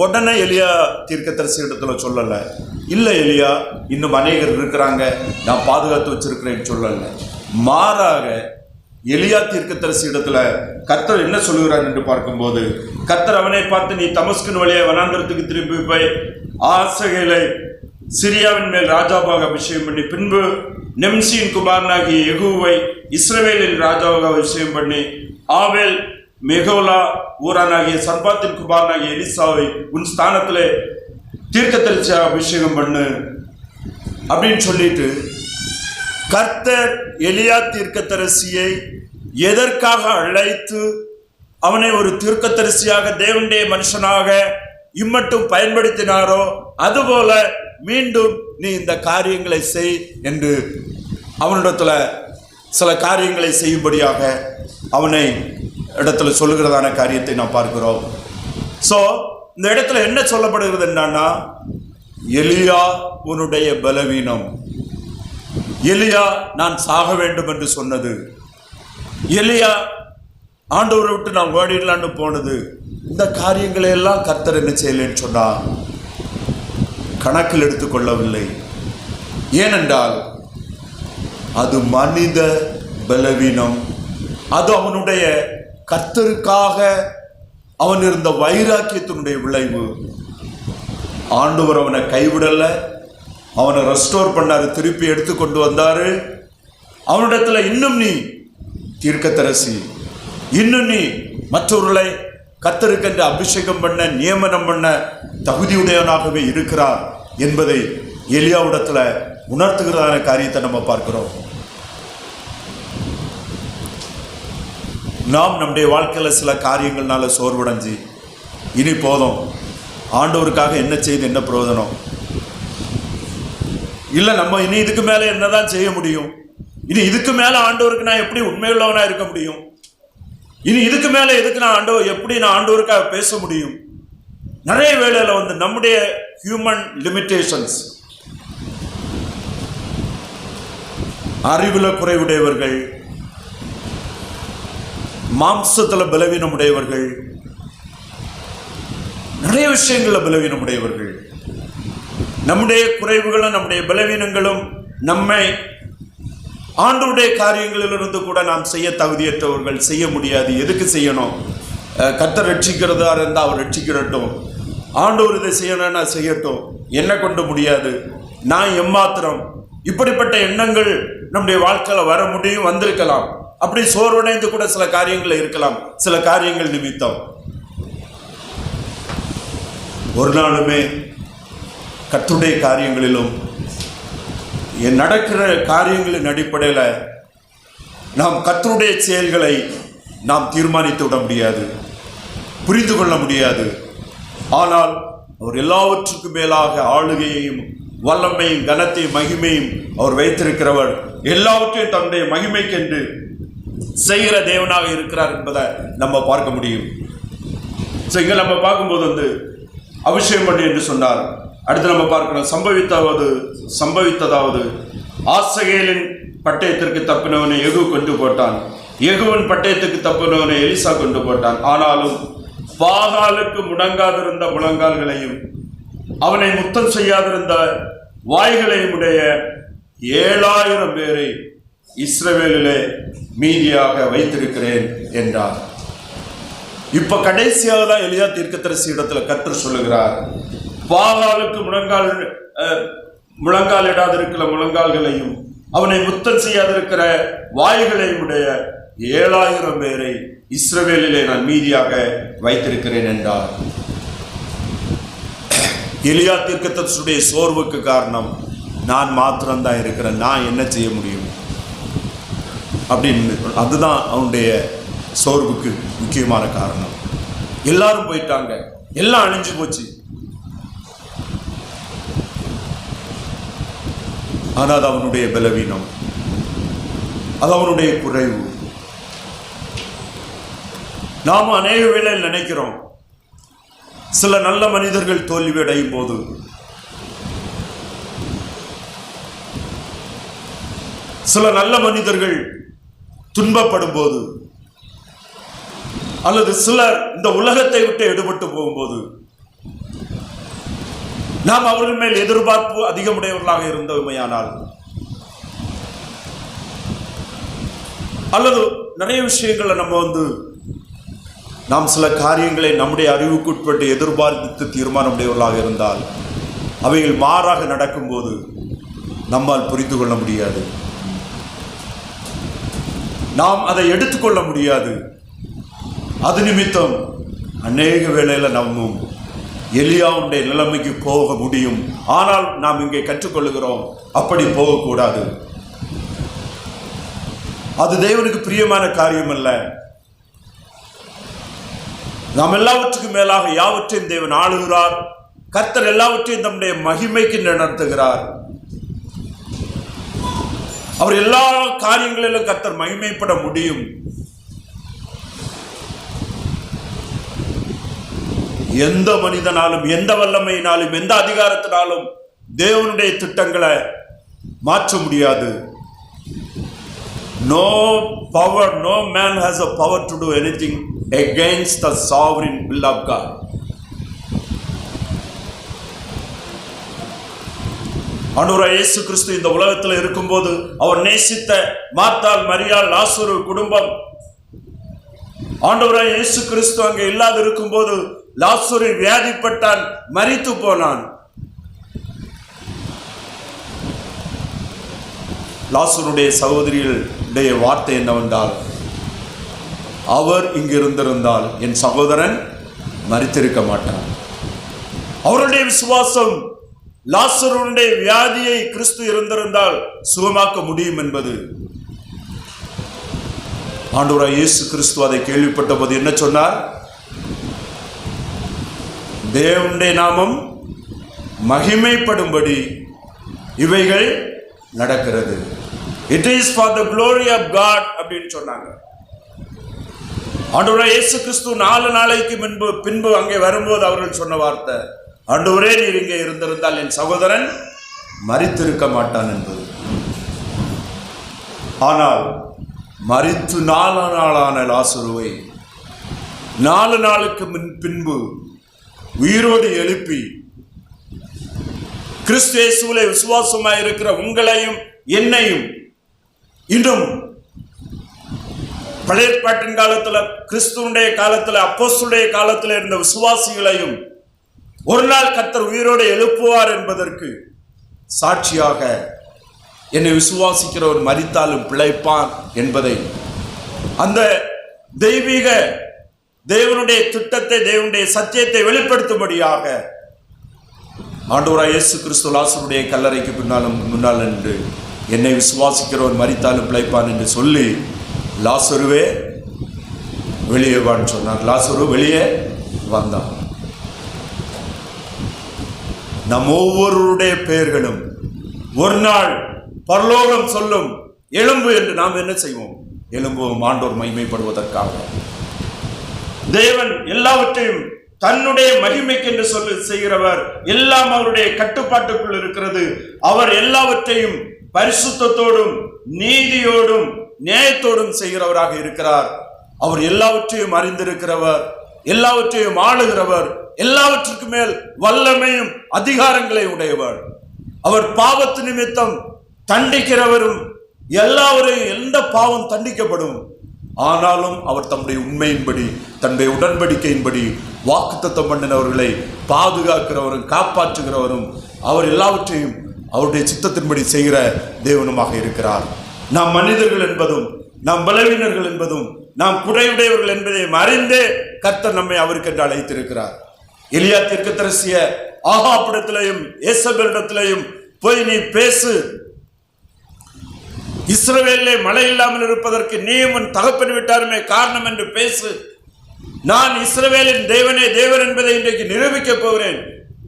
உடனே எலியா தீர்க்கதரிசி இடத்துல சொல்லலை. இல்லை எலியா, இன்னும் அநேகர் இருக்கிறாங்க, நான் பாதுகாத்து வச்சிருக்கிறேன்னு சொல்லலை. மாறாக எலியா தீர்க்கதரிசி இடத்துல கர்த்தர் என்ன சொல்லுகிறார் என்று பார்க்கும்போது, கர்த்தர் அவனை பார்த்து, நீ தமஸ்கின் வழியை வனாந்தரத்துக்கு திருப்பி போய் ஆசகேலை சிரியாவின் மேல் ராஜாவாக அபிஷேகம் பண்ணி, பின்பு நெம்சியின் குமாரனாகிய யெகூவை இஸ்ரவேலின் ராஜாவாக அபிஷேகம் பண்ணி, ஆவேல் மெகோலா ஊரானாகிய சர்பாத்தின் குமாரனாகிய எலிசாவை உன் ஸ்தானத்தில் தீர்க்கதரிசியாக அபிஷேகம் பண்ணு அப்படின்னு சொல்லிட்டு, கர்த்தர் எலியா தீர்க்கதரிசியை எதற்காக அழைத்து அவனை ஒரு தீர்க்கதரிசியாக தேவனுடைய மனுஷனாக இம்மட்டும் பயன்படுத்தினாரோ அதுபோல மீண்டும் நீ இந்த காரியங்களை செய் என்று அவனிடத்துல சில காரியங்களை செய்யும்படியாக அவனை இடத்துல சொல்லுகிறதான காரியத்தை நாம் பார்க்கிறோம். ஸோ இந்த இடத்துல என்ன சொல்லப்படுகிறது என்னன்னா, எலியா உன்னுடைய பலவீனம், எலியா நான் சாக வேண்டும் என்று சொன்னது, எலியா ஆண்டவரை விட்டு நான் ஓடிடலான்னு போனது, இந்த காரியங்களை எல்லாம் கர்த்தர் என்ன செய்யலன்னு சொன்னா கணக்கில் எடுத்துக்கொள்ளவில்லை. ஏனென்றால் அது மனித பலவீனம். அது அவனுடைய கர்த்தருக்காக அவன் இருந்த வைராக்கியத்தினுடைய விளைவு. ஆண்டவர் அவனை கைவிடல, அவனை ரெஸ்டோர் பண்ணாரு, திருப்பி எடுத்து கொண்டு வந்தாரு. அவனிடத்துல இன்னும் நீ தீர்க்கதரிசி, இன்னும் நீ மற்றவர்களை கர்த்தருக்கென்று அபிஷேகம் பண்ண நியமனம் பண்ண தகுதியுடையவனாகவே இருக்கிறார் என்பதை எலியாவிடத்துல உணர்த்துகிறதான காரியத்தை நம்ம பார்க்கிறோம். நாம் நம்முடைய வாழ்க்கையில் சில காரியங்கள்னால சோர்வடைஞ்சு இனி போதும், ஆண்டவருக்காக என்ன செய்து என்ன பிரயோஜனம் இல்லை, நம்ம இனி இதுக்கு மேலே என்னதான் செய்ய முடியும், இனி இதுக்கு மேலே ஆண்டவருக்கு நான் எப்படி உண்மையுள்ளவனா இருக்க முடியும், இனி இதுக்கு மேலே எதுக்கு நான் எப்படி நான் ஆண்டவருக்காக பேச முடியும். நிறைய வேளையில் நம்முடைய ஹியூமன் லிமிட்டேஷன்ஸ், அறிவுல குறைவுடையவர்கள், மாம்சத்தில் பலவீனமுடையவர்கள், நிறைய விஷயங்களில் பலவீனமுடையவர்கள், நம்முடைய குறைவுகளும் நம்முடைய பலவீனங்களும் நம்மை ஆண்டவருடைய காரியங்களிலிருந்து கூட நாம் செய்ய தகுதியற்றவர்கள், செய்ய முடியாது. எதுக்கு செய்யணும்? கர்த்தர் ரட்சிக்கிறதா இருந்தால் அவர் ரட்சிக்கிறட்டும், ஆண்டவர் இதை செய்யணும்னா செய்யட்டும், என்ன கொண்டு முடியாது, நான் எம்மாத்திரம், இப்படிப்பட்ட எண்ணங்கள் நம்முடைய வாழ்க்கையில் வர முடியும், வந்திருக்கலாம். அப்படி சோர்வடைந்து கூட சில காரியங்கள் இருக்கலாம், சில காரியங்கள் நிமித்தம். ஒரு நாளுமே கர்த்தருடைய காரியங்களிலும் நடக்கிற காரியங்களின் அடிப்படையில் நாம் கர்த்தருடைய செயல்களை நாம் தீர்மானித்து விட முடியாது, புரிந்து கொள்ள முடியாது. ஆனால் அவர் எல்லாவற்றுக்கும் மேலாக ஆளுகையையும் வல்லமையும் கனத்தையும் மகிமையும் அவர் வைத்திருக்கிறவர். எல்லாவற்றையும் தன்னுடைய மகிமைக்கென்று செய்கிற தேவனாக இருக்கிறார் என்பதை நம்ம பார்க்க முடியும். ஸோ இங்கே நம்ம பார்க்கும்போது அபிஷேகம் பண்ணி என்று சொன்னார். அடுத்து நம்ம பார்க்கிறோம், சம்பவித்ததாவது ஆசகேலின் பட்டயத்திற்கு தப்பினவனை எகு கொண்டு போட்டான், எகுவன் பட்டயத்துக்கு தப்பினவனை எலிசா கொண்டு போட்டான். ஆனாலும் பாகாலுக்கு முடங்காதிருந்த முழங்கால்களையும் அவனை முத்தம் செய்யாதிருந்த வாய்களையும் உடைய 7000 பேரை இஸ்ரவேலிலே மீதியாக வைத்திருக்கிறேன் என்றார். இப்ப கடைசியாக தான் எலியா தீர்க்கதரிசி இடத்துல கர்த்தர் சொல்லுகிறார், பாகாலுக்கு முழங்கால் இடாதிருக்கிற முழங்கால்களையும் அவனை முத்தம் செய்யாதிருக்கிற வாய்களையும் உடைய 7000 பேரை இஸ்ரவேலிலே நான் மீதியாக வைத்திருக்கிறேன் என்றார். எலியா தீர்க்கதரிசியுடைய சோர்வுக்கு காரணம், நான் மாத்திரம்தான் இருக்கிறேன், நான் என்ன செய்ய முடியும் அப்படின்னு. அதுதான் அவனுடைய சோர்வுக்கு முக்கியமான காரணம். எல்லாரும் போயிட்டாங்க, எல்லாம் அழிஞ்சு போச்சு. ஆனால் அது அவனுடைய பலவீனம், அது அவனுடைய குறைவு. நாம் அநேக வேளையில் நினைக்கிறோம், சில நல்ல மனிதர்கள் தோல்வி அடையும் போது, சில நல்ல மனிதர்கள் துன்பப்படும் போது, அல்லது சிலர் இந்த உலகத்தை விட்டு எடுபட்டு போகும்போது நாம் அவர்கள் மேல் எதிர்பார்ப்பு அதிகமுடையவர்களாக இருந்தோமையானால், அல்லது நிறைய விஷயங்களை நாம் சில காரியங்களை நம்முடைய அறிவுக்குட்பட்டு எதிர்பார்த்து தீர்மானமுடையவர்களாக இருந்தால், அவைகள் மாறாக நடக்கும்போது நம்மால் புரிந்து கொள்ள முடியாது, நாம் அதை எடுத்துக்கொள்ள முடியாது. அது நிமித்தம் அநேக வேளையில் நம்மும் எலியாவுடைய நிலைமைக்கு போக முடியும். ஆனால் நாம் இங்கே கற்றுக்கொள்ளுகிறோம், அப்படி போகக்கூடாது. அது தேவனுக்கு பிரியமான காரியம் அல்ல. நாம் எல்லாவற்றுக்கும் மேலாக யாவற்றையும் தேவன் ஆளுகிறார். கர்த்தர் எல்லாவற்றையும் தம்முடைய மகிமைக்கு நடத்துகிறார். அவர் எல்லா காரியங்களிலும் கர்த்தர் மகிமைப்பட முடியும். எந்த மனிதனாலும், எந்த வல்லமையினாலும், எந்த அதிகாரத்தினாலும் தேவனுடைய திட்டங்களை மாற்ற முடியாது. No power, no man has a power to do anything against the sovereign will of God. ஆண்டவராகிய இயேசு கிறிஸ்து இந்த உலகத்தில் இருக்கும்போது அவர் நேசித்த மார்த்தாள், மரியாள், லாசரு குடும்பம், ஆண்டவராகிய இயேசு கிறிஸ்து அங்கே இல்லாது இருக்கும்போது லாசரு வியாதிப்பட்டான், மரித்து போனான். லாசருடைய சகோதரிகளுடைய வார்த்தை என்னவென்றால், அவர் இங்கு இருந்திருந்தால் என் சகோதரன் மரித்திருக்க மாட்டான். அவருடைய விசுவாசம் லாசருடைய வியாதியை கிறிஸ்து இருந்திருந்தால் சுகமாக்க முடியும் என்பது. ஆண்டவராகிய இயேசு கிறிஸ்து அதை கேள்விப்பட்ட போது என்ன சொன்னார்? தேவனுடைய நாமம் மகிமைப்படும்படி இவைகள் நடக்கிறது. It is for the glory of God அப்படின்னு சொன்னாங்க. ஆண்டவராகிய இயேசு கிறிஸ்து 4 நாளைக்கு பின்பு அங்கே வரும்போது அவர்கள் சொன்ன வார்த்தை, ஆண்டவரே நீர் இங்கே இருந்திருந்தால் என் சகோதரன் மரித்திருக்க மாட்டான் என்பது. ஆனால் மரித்து 4 நாளான லாசருவை 4 நாளுக்கு பின்பு உயிரோடு எழுப்பி கிறிஸ்து இயேசுவிலே விசுவாசமாய் இருக்கிற உங்களையும் என்னையும், இன்னும் பழைய ஏற்பாட்டின் காலத்தில், கிறிஸ்துவுடைய காலத்தில், அப்போஸ்தலருடைய காலத்தில் இருந்த விசுவாசிகளையும் ஒரு நாள் கர்த்தர் உயிரோடு எழுப்புவார் என்பதற்கு சாட்சியாக என்னை விசுவாசிக்கிறவர் மரித்தாலும் பிழைப்பான் என்பதை, அந்த தெய்வீக தேவனுடைய திட்டத்தை, தேவனுடைய சத்தியத்தை வெளிப்படுத்தும்படியாக ஆண்டவராய் இயேசு கிறிஸ்து லாசருடைய கல்லறைக்கு முன்னால் நின்று என்னை விசுவாசிக்கிறவன் மரித்தாலும் பிழைப்பான் என்று சொல்லி லாசருவே வெளியே வான்னு சொன்னார். லாசரு வெளியே வந்தான். நம் ஒவ்வொருடைய பெயர்களும் ஒரு நாள் பரலோகம் சொல்லும் எழும்பு என்று நாம் என்ன செய்வோம்? எழும்புவோம், ஆண்டோர் மகிமைப்படுவதற்காக. தேவன் எல்லாவற்றையும் தன்னுடைய மகிமைக்கு என்று சொல்லி செய்கிறவர். எல்லாம் அவருடைய கட்டுப்பாட்டுக்குள் இருக்கிறது. அவர் எல்லாவற்றையும் பரிசுத்தத்தோடும் நீதியோடும் நியாயத்தோடும் செய்கிறவராக இருக்கிறார். அவர் எல்லாவற்றையும் அறிந்திருக்கிறவர், எல்லாவற்றையும் ஆளுகிறவர், எல்லாவற்றுக்கு மேல் வல்லமையும் அதிகாரங்களை உடையவர். அவர் பாவத்து நிமித்தம் தண்டிக்கிறவரும், எல்லாவரையும் எந்த பாவம் தண்டிக்கப்படும். ஆனாலும் அவர் தம்முடைய உண்மையின்படி, தன்னுடைய உடன்படிக்கையின்படி வாக்குத்தத்தம் பண்ணினவர்களை பாதுகாக்கிறவரும் காப்பாற்றுகிறவரும், அவர் எல்லாவற்றையும் அவருடைய சித்தத்தின்படி செய்கிற தேவனுமாக இருக்கிறார். நாம் மனிதர்கள் என்பதும், நாம் பலவீனர்கள் என்பதும், நாம் குறையுடையவர்கள் என்பதை அறிந்தே கர்த்தர் நம்மை அவருக்கென்று அழைத்திருக்கிறார். எலியா தீர்க்கதரிசிய ஆகாபிடத்திலையும் ஏசபேலிடத்திலையும் போய் நீ பேசு, இஸ்ரவேலிலே மழை இல்லாமல் இருப்பதற்கு நீயும் உன் தகப்பன் விட்டாருமே காரணம் என்று பேசு. நான் இஸ்ரவேலின் தேவனே தேவன் என்பதை இன்றைக்கு நிரூபிக்கப் போகிறேன்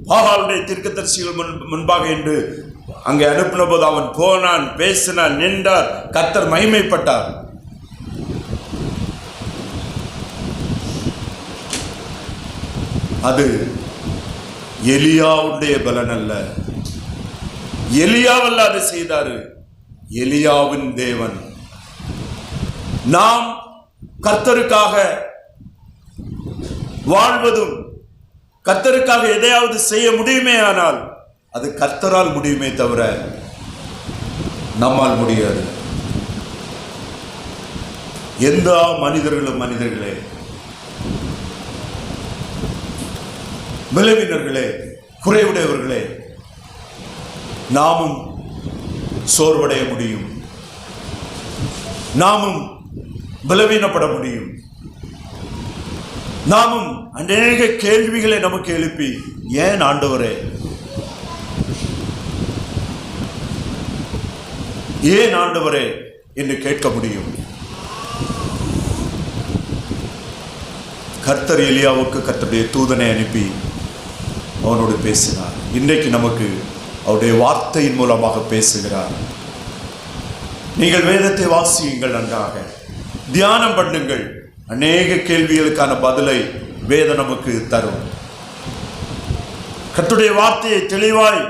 பாகாலுடைய தீர்க்கதரிசிகள் முன்பாக என்று அங்கே அனுப்பின போது அவன் போனான், பேசினான், நின்றார். கர்த்தர் மகிமைப்பட்டார். அது எலியாவுடைய பலன் அல்ல. எலியாவல்ல அதை செய்தாரு, எலியாவின் தேவன். நாம் கர்த்தருக்காக வாழ்வதும், கர்த்தருக்காக எதையாவது செய்ய முடியுமே ஆனால் அது கர்த்தரால் முடியுமே தவிர நம்மால் முடியாது. எந்த மனிதர்களும் மனிதர்களே, பலவீனர்களே, குறைவுடையவர்களே, நாமும் சோர்வடைய முடியும், நாமும் பலவீனப்பட முடியும். நாமும் அநேக கேள்விகளை நமக்கு எழுப்பி, ஏன் ஆண்டவரே, ஏன் ஆண்டவரே என்று கேட்க முடியும். கர்த்தர் எலியாவுக்கு கர்த்தருடைய தூதனை அனுப்பி அவனோடு பேசினார். இன்றைக்கு நமக்கு அவருடைய வார்த்தையின் மூலமாக பேசுகிறார். நீங்கள் வேதத்தை வாசியுங்கள், நன்றாக தியானம் பண்ணுங்கள். அநேக கேள்விகளுக்கான பதிலை வேதம் நமக்கு தரும். கர்த்தருடைய வார்த்தையை தெளிவாய்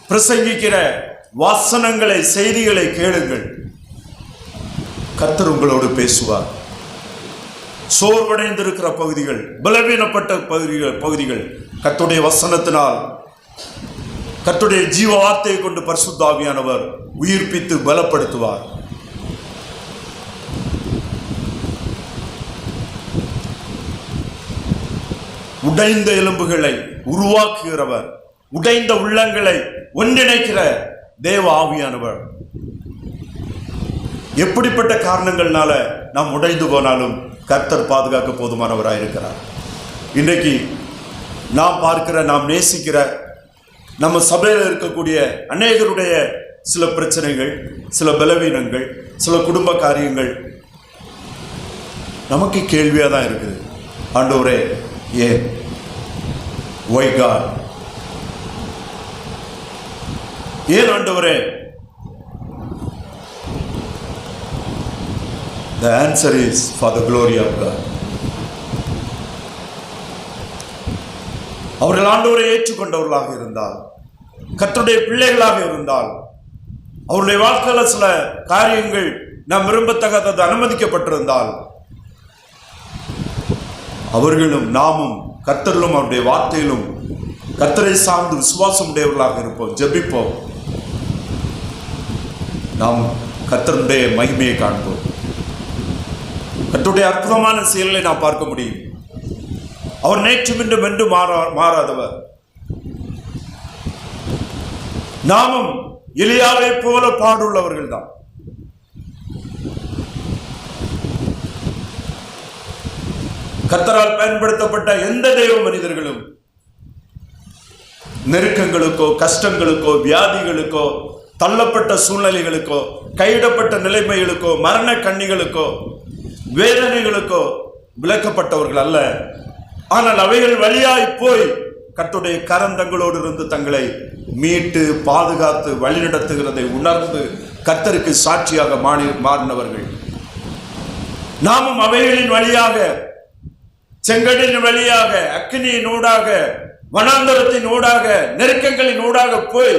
பிரசங்கிக்கிற வாசனங்களை, செய்திகளை கேளுங்கள். கர்த்தர் உங்களோடு பேசுவார். சோர்வடைந்திருக்கிற பகுதிகள், பலவீனப்பட்ட பகுதிகள் கர்த்தருடைய வசனத்தினால், கர்த்தருடைய ஜீவ வார்த்தையை கொண்டு பரிசுத்த ஆவியானவர் உயிர்ப்பித்து பலப்படுத்துவார். உடைந்த எலும்புகளை உருவாக்குகிறவர், உடைந்த உள்ளங்களை ஒன்றிணைக்கிற தேவ ஆவியானவர். எப்படிப்பட்ட காரணங்கள்னால நாம் உடைந்து போனாலும் கர்த்தர் பாதுகாக்க போதுமானவராயிருக்கிறார். இன்றைக்கு நாம் பார்க்கிற, நாம் நேசிக்கிற நம்ம சபையில் இருக்கக்கூடிய அநேகருடைய சில பிரச்சனைகள், சில பலவீனங்கள், சில குடும்ப காரியங்கள் நமக்கு கேள்வியாக தான் இருக்குது. ஆண்டவரே, ஏன்? Why God? ஏன் ஆண்டவரே? The answer is for the glory of God. அவர்கள் ஆண்டவரை ஏற்றுக்கொண்டவர்களாக இருந்தால், கர்த்தருடைய பிள்ளைகளாக இருந்தால், அவருடைய வாழ்க்கையில் சில காரியங்கள் நாம் விரும்பத்தக்கது அனுமதிக்கப்பட்டிருந்தால், அவர்களும் நாமும் கர்த்தரிலும் அவருடைய வார்த்தையிலும் கர்த்தரை சார்ந்து விசுவாசம் உடையவர்களாக இருப்போம். ஜெபிப்போம். நாம் கர்த்தருடைய மகிமையை காண்போம். கர்த்தருடைய அற்புதமான செயல்களை நாம் பார்க்க முடியும். அவர் நேற்றும் இன்றும் என்று மாறாதவர். நாமும் எலியாவை போல பாடுள்ளவர்கள் தான். கர்த்தரால் பயன்படுத்தப்பட்ட எந்த தெய்வ மனிதர்களும் நெருக்கங்களுக்கோ, கஷ்டங்களுக்கோ, வியாதிகளுக்கோ, தள்ளப்பட்ட சூழ்நிலைகளுக்கோ, கைவிடப்பட்ட நிலைமைகளுக்கோ, மரண கண்ணிகளுக்கோ, வேதனைகளுக்கோ விலக்கப்பட்டவர்கள் அல்ல. ஆனால் அவைகள் வழியாய் போய் கர்த்தருடைய கரந்தங்களோடு இருந்து தங்களை மீட்டு பாதுகாத்து வழிநடத்துகிறதை உணர்ந்து கர்த்தருக்கு சாட்சியாக மாறினவர்கள். நாமும் அவைகளின் வழியாக, செங்கடலின் வழியாக, அக்கினியின் ஊடாக, வனாந்தரத்தின் ஊடாக, நெருக்கங்களின் ஊடாக போய்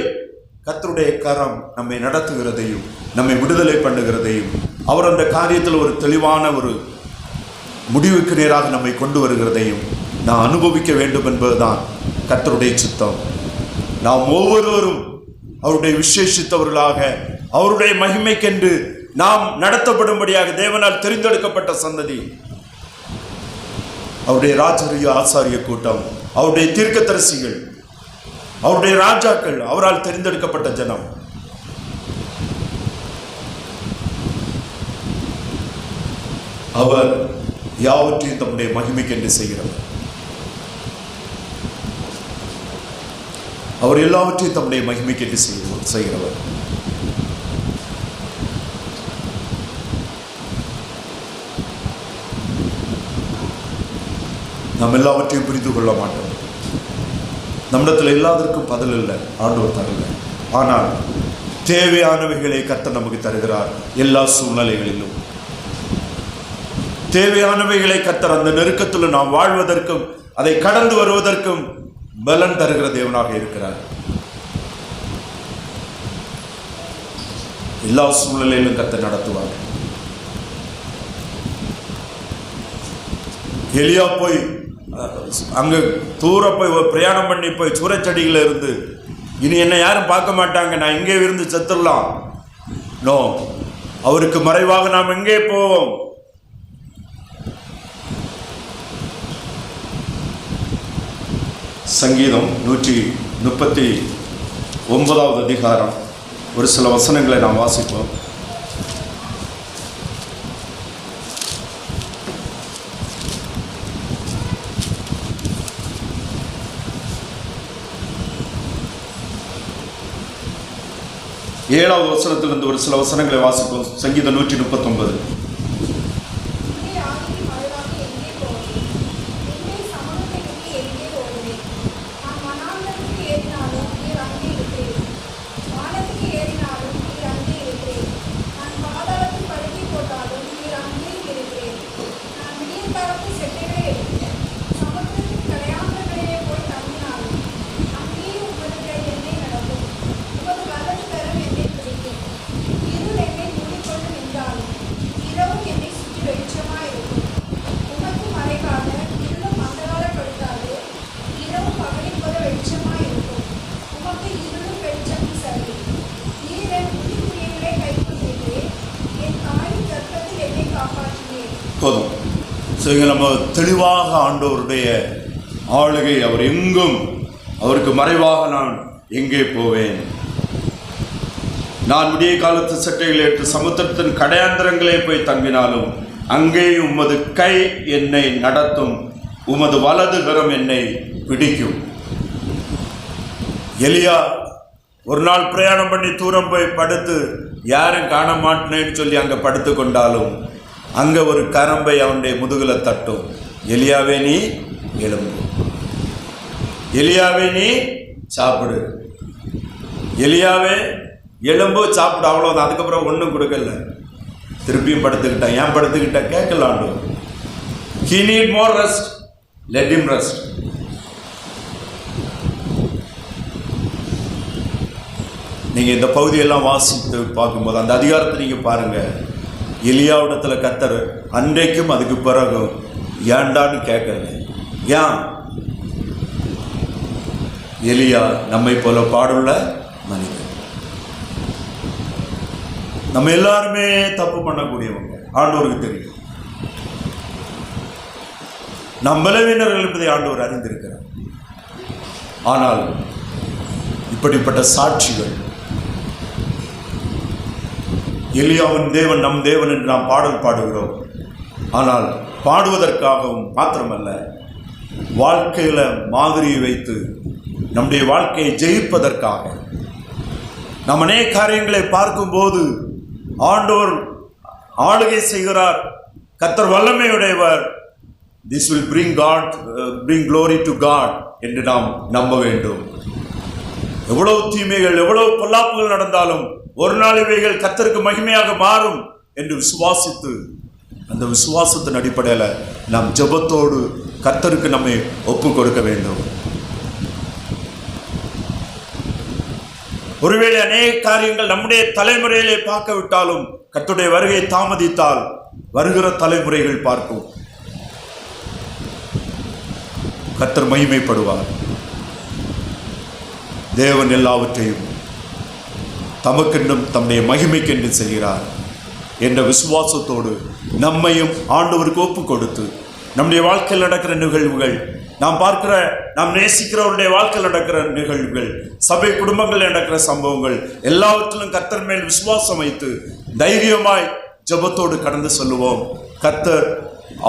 கர்த்தருடைய கரம் நம்மை நடத்துகிறதையும் நம்மை விடுதலை பண்ணுகிறதையும், அவர் அந்த காரியத்தில் ஒரு தெளிவான ஒரு முடிவுக்கு நேராக நம்மை கொண்டு வருகிறதையும் நான் அனுபவிக்க வேண்டும் என்பதுதான் கர்த்தருடைய சித்தம். நாம் ஒவ்வொருவரும் அவருடைய விசேஷித்தவர்களாக, அவருடைய மகிமைக்கென்று நாம் நடத்தப்படும்படியாக தேவனால் தெரிந்தெடுக்கப்பட்ட சந்ததி, அவருடைய ராஜரிய ஆசாரிய கூட்டம், அவருடைய தீர்க்கதரிசிகள், அவருடைய ராஜாக்கள், அவரால் தெரிந்தெடுக்கப்பட்ட ஜனம். அவர் யாவற்றையும் தம்முடைய மகிமைக்கென்று செய்கிறவர். அவர் எல்லாவற்றையும் தம்முடைய மகிமைக்கென்று செய்கிறவர். நாம் எல்லாவற்றையும் புரிந்து கொள்ள மாட்டோம். நம்மிடத்தில் எல்லாதற்கும் பதில் இல்லை, ஆண்டவர் தரல. ஆனால் தேவையானவைகளை கர்த்தர் நமக்கு தருகிறார். எல்லா சூழ்நிலைகளிலும் தேவையானவைகளை கர்த்தர் அந்த நெருக்கத்தில் நாம் வாழ்வதற்கும் அதை கடந்து வருவதற்கும் பலன் தருகிற தேவனாக இருக்கிறார். எல்லா சூழ்நிலையிலும் கர்த்தர் நடத்துவார். எலியா போய் அங்க தூர போய் பிரயாணம் பண்ணி போய் சூறைச்செடிகளை இருந்து, இனி என்னை யாரும் பார்க்க மாட்டாங்க, நான் இங்கே இருந்து செத்துடலாம். நோ, அவருக்கு மறைவாக நாம் எங்கே போவோம்? சங்கீதம் 139 அதிகாரம் ஒரு சில வசனங்களை நாம் வாசிப்போம். ஏழாவது வசனத்திலிருந்து ஒரு சில வசனங்களை வாசிப்போம். சங்கீதம் 139. போதும். நம்ம தெளிவாக ஆண்டவருடைய ஆளுகை, அவர் எங்கும், அவருக்கு மறைவாக நான் எங்கே போவேன்? நான் விடிய காலத்து சட்டைகளை எடுத்து சமுத்திரத்தின் கடையாந்திரங்களே போய் தங்கினாலும் அங்கே உமது கை என்னை நடத்தும், உமது வலது கரம் என்னை பிடிக்கும். எலியா ஒரு நாள் பிரயாணம் பண்ணி தூரம் போய் படுத்து யாரும் காண மாட்டேன்னு சொல்லி அங்கே படுத்து கொண்டாலும் அங்கே ஒரு கரம்பை அவனுடைய முதுகில் தட்டும். எலியாவே நீ எழும்பு, எலியாவே நீ சாப்பிடு, எலியாவே எலும்பு சாப்பிடு, அவ்வளோதான். அதுக்கப்புறம் ஒன்றும் கொடுக்கல, திருப்பியும் படுத்துக்கிட்டான். ஏன் படுத்துக்கிட்ட கேட்கலாண்டு. He need more rest, let him rest. நீங்கள் இந்த பகுதியெல்லாம் வாசித்து பார்க்கும்போது அந்த அதிகாரத்தை நீங்கள் பாருங்கள். எலியாவிடத்தில் கர்த்தர் அன்றைக்கும் அதுக்கு பிறகு ஏண்டான்னு கேட்கல. ஏன்? எலியா நம்மை போல பாடுள்ள மனிதன். நம்ம எல்லாருமே தப்பு பண்ணக்கூடியவங்க, ஆண்டவருக்கு தெரியும். நம் பலவீனர்கள் என்பதை ஆண்டவர் அறிந்திருக்கிறார். ஆனால் இப்படிப்பட்ட சாட்சிகள், எலியாவின் தேவன் நம் தேவன் என்று நாம் பாடல் பாடுகிறோம். ஆனால் பாடுவதற்காகவும் மாத்திரமல்ல, வாழ்க்கையில் மாதிரியை வைத்து நம்முடைய வாழ்க்கையை ஜெயிப்பதற்காக. நாம் அநேக காரியங்களை பார்க்கும்போது ஆண்டவர் ஆளுகை செய்கிறார், கர்த்தர் வல்லமையுடையவர். This will bring glory to God என்று நாம் நம்ப வேண்டும். எவ்வளவு தீமைகள், எவ்வளவு பொல்லாப்புகள் நடந்தாலும் ஒரு நாள் இவைகள் கர்த்தருக்கு மகிமையாக மாறும் என்று விசுவாசித்து, அந்த விசுவாசத்தின் அடிப்படையில் நாம் ஜெபத்தோடு கர்த்தருக்கு நம்மை ஒப்பு கொடுக்க வேண்டும். ஒருவேளை அநேக காரியங்கள் நம்முடைய தலைமுறையிலே பார்க்க விட்டாலும் கர்த்தருடைய வருகை தாமதித்தால் வருகிற தலைமுறைகள் பார்க்கும். கர்த்தர் மகிமைப்படுவார். தேவன் எல்லாவற்றையும் தமக்கென்றும் தம்முடைய மகிமைக்கென்று செய்கிறார் என்ற விசுவாசத்தோடு நம்மையும் ஆண்டவருக்கு ஒப்பு கொடுத்து, நம்முடைய வாழ்க்கையில் நடக்கிற நிகழ்வுகள், நாம் நேசிக்கிறவருடைய வாழ்க்கையில் நடக்கிற நிகழ்வுகள், சபை குடும்பங்களில் நடக்கிற சம்பவங்கள் எல்லாவற்றிலும் கர்த்தர் மேல் விசுவாசம் வைத்து தைரியமாய் ஜெபத்தோடு கடந்து சொல்லுவோம். கர்த்தர்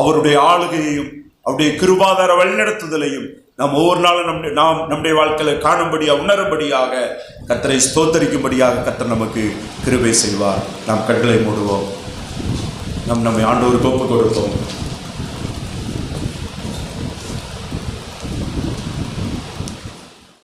அவருடைய ஆளுகையையும் அவருடைய கிருபாதார வழிநடத்துதலையும் நாம் ஒவ்வொரு நாளும் நம்முடைய வாழ்க்கையில் காணும்படியாக, உணரும்படியாக, கர்த்தரை ஸ்தோத்தரிக்கும்படியாக கர்த்தர் நமக்கு கிருபை செய்வார். நாம் கண்களை மூடுவோம். நம்மை ஆண்டவருக்கு ஒப்பு கொடுப்போம்.